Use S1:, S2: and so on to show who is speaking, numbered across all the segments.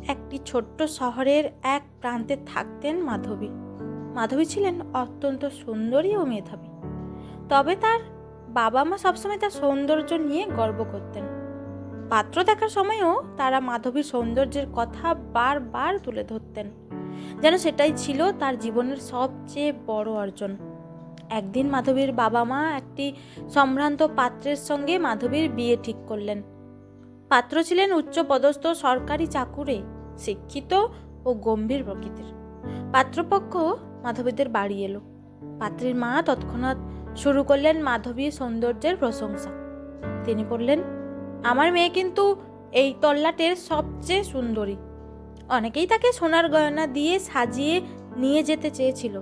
S1: একটি ছোট্ট শহরের এক প্রান্তে থাকতেন মাধবী। মাধবী ছিলেন অত্যন্ত সুন্দরী ও মেধাবী। তবে তার বাবা মা সবসময় তার সৌন্দর্য নিয়ে গর্ব করতেন। পাত্র দেখার সময়ও তারা মাধবীর সৌন্দর্যের কথা বারবার তুলে ধরতেন, যেন সেটাই ছিল তার জীবনের সবচেয়ে বড় অর্জন। একদিন মাধবীর বাবা মা একটি সম্ভ্রান্ত পাত্রের সঙ্গে মাধবীর বিয়ে ঠিক করলেন। পাত্র ছিলেন উচ্চপদস্থ সরকারি চাকুরে, শিক্ষিত ও গম্ভীর প্রকৃতির। পাত্রপক্ষ মাধবীদের বাড়ি এলো। পাত্রীর মা তৎক্ষণাৎ শুরু করলেন মাধবীর সৌন্দর্যের প্রশংসা। তিনি বললেন, আমার মেয়ে কিন্তু এই তল্লাটের সবচেয়ে সুন্দরী। অনেকেই তাকে সোনার গয়না দিয়ে সাজিয়ে নিয়ে যেতে চেয়েছিল,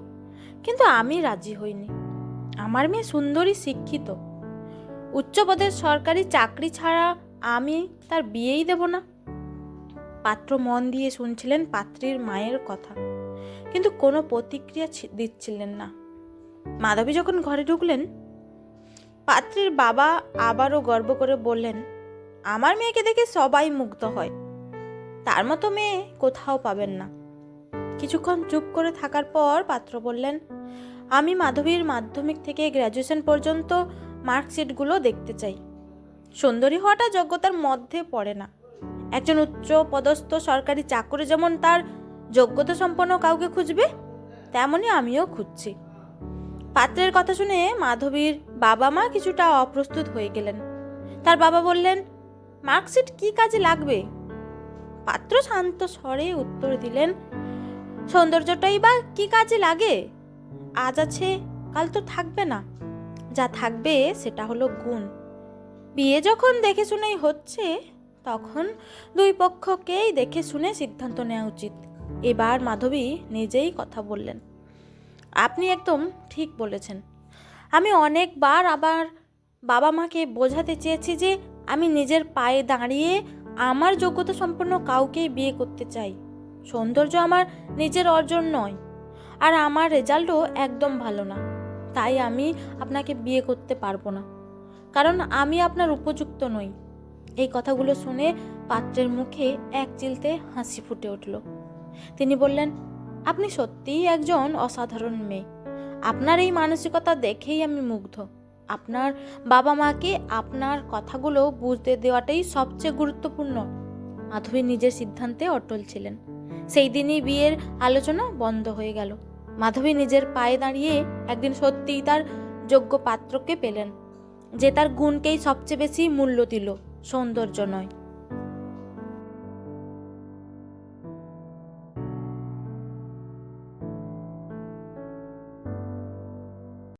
S1: কিন্তু আমি রাজি হইনি। আমার মেয়ে সুন্দরী, শিক্ষিত, উচ্চপদের সরকারি চাকরি ছাড়া আমি তার বিয়েই দেব না। পাত্র মন দিয়ে শুনছিলেন পাত্রীর মায়ের কথা, কিন্তু কোনো প্রতিক্রিয়া দিচ্ছিলেন না। মাধবী যখন ঘরে ঢুকলেন, পাত্রীর বাবা আবারও গর্ব করে বললেন, আমার মেয়েকে দেখে সবাই মুগ্ধ হয়, তার মতো মেয়ে কোথাও পাবেন না। কিছুক্ষণ চুপ করে থাকার পর পাত্র বললেন, আমি মাধবীর মাধ্যমিক থেকে গ্র্যাজুয়েশন পর্যন্ত মার্কশিটগুলো দেখতে চাই। সুন্দরী হওয়াটা যোগ্যতার মধ্যে পড়ে না। একজন উচ্চ পদস্থ সরকারি চাকরি যেমন তার যোগ্যতা সম্পন্ন কাউকে খুঁজবে, তেমনই আমিও খুঁজছি। পাত্রের কথা শুনে মাধবীর বাবা মা কিছুটা অপ্রস্তুত হয়ে গেলেন। তার বাবা বললেন, মার্কশিট কি কাজে লাগবে? পাত্র শান্ত স্বরে উত্তর দিলেন, সৌন্দর্যটাই বা কি কাজে লাগে? আজ আছে, কাল তো থাকবে না। যা থাকবে সেটা হলো গুণ। বিয়ে যখন দেখে শুনেই হচ্ছে, তখন দুই পক্ষকেই দেখে শুনে সিদ্ধান্ত নেওয়া উচিত। এবার মাধবী নিজেই কথা বললেন, আপনি একদম ঠিক বলেছেন। আমি অনেকবার আবার বাবা মাকে বোঝাতে চেয়েছি যে আমি নিজের পায়ে দাঁড়িয়ে আমার যোগ্যতা সম্পন্ন কাউকেই বিয়ে করতে চাই। সৌন্দর্য আমার নিজের অর্জন নয়, আর আমার রেজাল্টও একদম ভালো না। তাই আমি আপনাকে বিয়ে করতে পারবো না, কারণ আমি আপনার উপযুক্ত নই। এই কথাগুলো শুনে পাত্রের মুখে এক চিলতে হাসি ফুটে উঠল। তিনি বললেন, আপনি সত্যিই একজন অসাধারণ মেয়ে। আপনার এই মানসিকতা দেখেই আমি মুগ্ধ। আপনার বাবা মাকে আপনার কথাগুলো বুঝতে দেওয়াটাই সবচেয়ে গুরুত্বপূর্ণ। মাধবী নিজের সিদ্ধান্তে অটল ছিলেন। সেই দিনই বিয়ের আলোচনা বন্ধ হয়ে গেল। মাধবী নিজের পায়ে দাঁড়িয়ে একদিন সত্যিই তার যোগ্য পাত্রকে পেলেন, যে তার গুণকেই সবচেয়ে বেশি মূল্য দিল, সৌন্দর্য নয়।